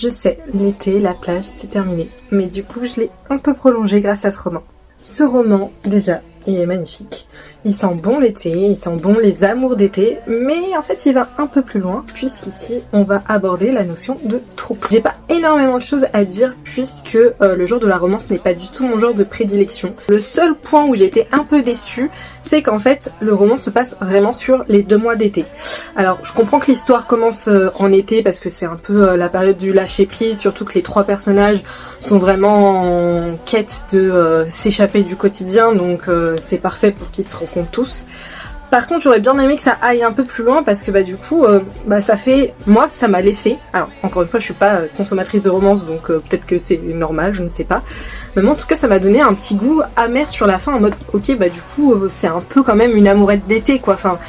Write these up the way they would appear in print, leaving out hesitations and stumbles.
Je sais, l'été, la plage, c'est terminé. Mais du coup, je l'ai un peu prolongé grâce à ce roman. Ce roman, déjà, il est magnifique. Il sent bon l'été, il sent bon les amours d'été, mais en fait il va un peu plus loin, puisqu'ici on va aborder la notion de trouble. J'ai pas énormément de choses à dire, puisque le genre de la romance n'est pas du tout mon genre de prédilection. Le seul point où j'ai été un peu déçue, c'est qu'en fait le roman se passe vraiment sur les 2 mois d'été. Alors je comprends que l'histoire commence en été, parce que c'est un peu la période du lâcher prise, surtout que les 3 personnages sont vraiment en quête de s'échapper du quotidien, donc c'est parfait pour qu'ils se rencontrent tous. Par contre, j'aurais bien aimé que ça aille un peu plus loin, parce que du coup, ça fait... Moi, ça m'a laissé... Alors, encore une fois, je suis pas consommatrice de romance, donc peut-être que c'est normal, je ne sais pas. Mais moi, en tout cas, ça m'a donné un petit goût amer sur la fin, en mode, ok, du coup, c'est un peu quand même une amourette d'été, quoi. Enfin,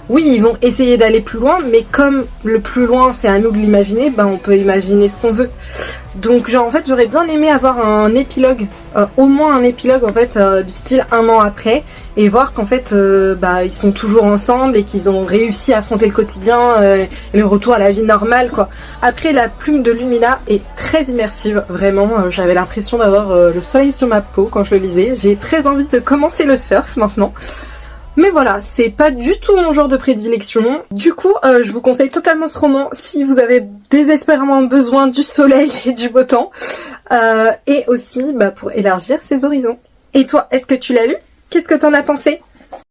oui, ils vont essayer d'aller plus loin, mais comme le plus loin, c'est à nous de l'imaginer, on peut imaginer ce qu'on veut. Donc en fait j'aurais bien aimé avoir un épilogue, au moins un épilogue en fait du style 1 an après, et voir qu'en fait ils sont toujours ensemble et qu'ils ont réussi à affronter le quotidien et le retour à la vie normale quoi. Après la plume de Lumina est très immersive, vraiment j'avais l'impression d'avoir le soleil sur ma peau quand je le lisais. J'ai très envie de commencer le surf maintenant. Mais voilà, c'est pas du tout mon genre de prédilection. Du coup, je vous conseille totalement ce roman si vous avez désespérément besoin du soleil et du beau temps. Et aussi pour élargir ses horizons. Et toi, est-ce que tu l'as lu ? Qu'est-ce que t'en as pensé ?